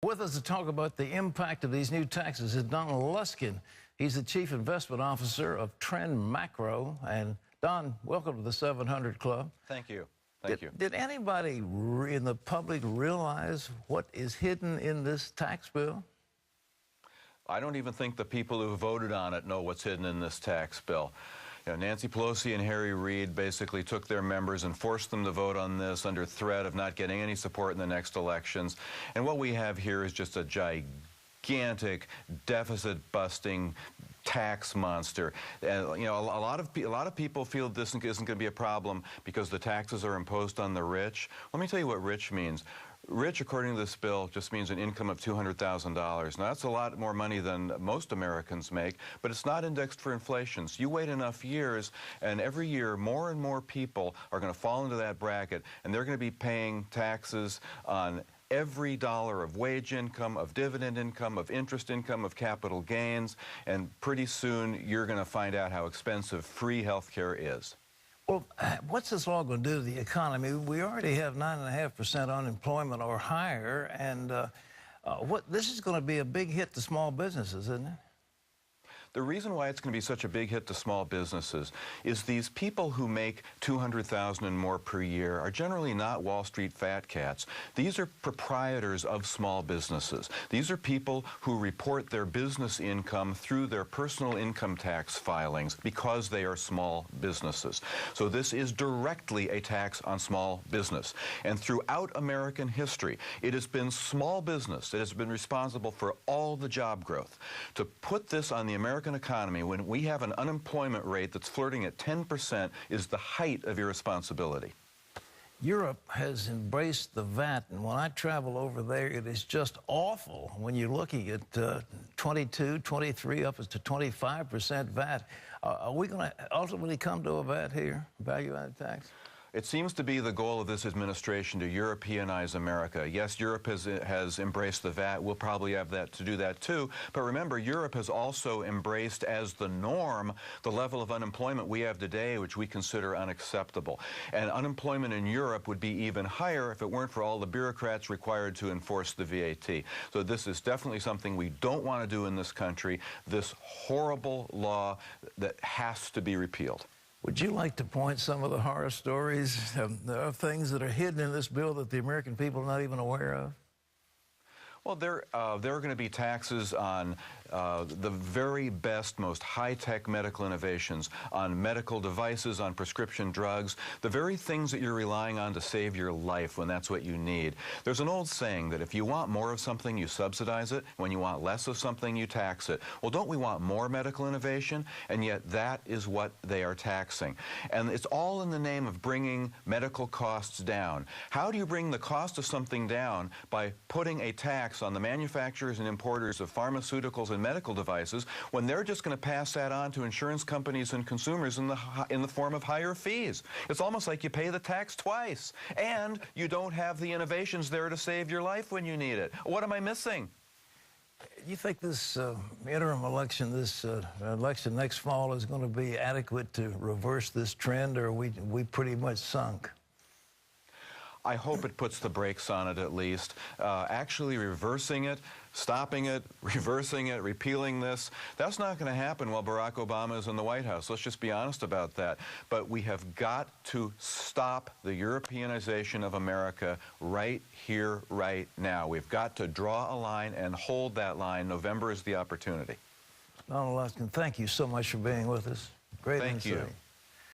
With us to talk about the impact of these new taxes is Don Luskin. He's the Chief Investment Officer of Trend Macro. And Don, welcome to the 700 Club. Thank you. Thank you. Did anybody in the public realize what is hidden in this tax bill? I don't even think the people who voted on it know what's hidden in this tax bill. You know, Nancy Pelosi and Harry Reid basically took their members and forced them to vote on this under threat of not getting any support in the next elections. And what we have here is just a gigantic deficit-busting tax monster. And you know, a lot of people feel this isn't going to be a problem because the taxes are imposed on the rich. Let me tell you what rich means. Rich, according to this bill, just means an income of $200,000. Now, that's a lot more money than most Americans make, but it's not indexed for inflation. So you wait enough years, and every year, more and more people are going to fall into that bracket, and they're going to be paying taxes on every dollar of wage income, of dividend income, of interest income, of capital gains, and pretty soon you're going to find out how expensive free health care is. Well, what's this all going to do to the economy? We already have 9.5% unemployment or higher, and this is going to be a big hit to small businesses, isn't it? The reason why it's going to be such a big hit to small businesses is these people who make $200,000 and more per year are generally not Wall Street fat cats. These are proprietors of small businesses. These are people who report their business income through their personal income tax filings because they are small businesses. So this is directly a tax on small business. And throughout American history, it has been small business that has been responsible for all the job growth. To put this on the American economy when we have an unemployment rate that's flirting at 10% is the height of irresponsibility. Europe has embraced the VAT, and when I travel over there, it is just awful when you're looking at 22, 23, up to 25% VAT. Are we going to ultimately come to a VAT here, value-added tax? It seems to be the goal of this administration to Europeanize America. Yes, Europe has embraced the VAT. We'll probably have to do that too. But remember, Europe has also embraced as the norm the level of unemployment we have today, which we consider unacceptable. And unemployment in Europe would be even higher if it weren't for all the bureaucrats required to enforce the VAT. So this is definitely something we don't want to do in this country, this horrible law that has to be repealed. Would you like to point some of the horror stories of things that are hidden in this bill that the American people are not even aware of? Well, there are going to be taxes on the very best, most high-tech medical innovations, on medical devices, on prescription drugs, the very things that you're relying on to save your life when that's what you need. There's an old saying that if you want more of something, you subsidize it. When you want less of something, you tax it. Well, don't we want more medical innovation? And yet that is what they are taxing. And it's all in the name of bringing medical costs down. How do you bring the cost of something down? By putting a tax on the manufacturers and importers of pharmaceuticals and medical devices when they're just going to pass that on to insurance companies and consumers in the form of higher fees. It's almost like you pay the tax twice, and you don't have the innovations there to save your life when you need it. What am I missing? You think this interim election, this election next fall, is going to be adequate to reverse this trend, or are we pretty much sunk? I hope it puts the brakes on it at least. Actually reversing it, stopping it, reversing it, repealing this, that's not going to happen while Barack Obama is in the White House. Let's just be honest about that. But we have got to stop the Europeanization of America right here, right now. We've got to draw a line and hold that line. November is the opportunity. Donald Luskin, thank you so much for being with us. Great insight. Thank you.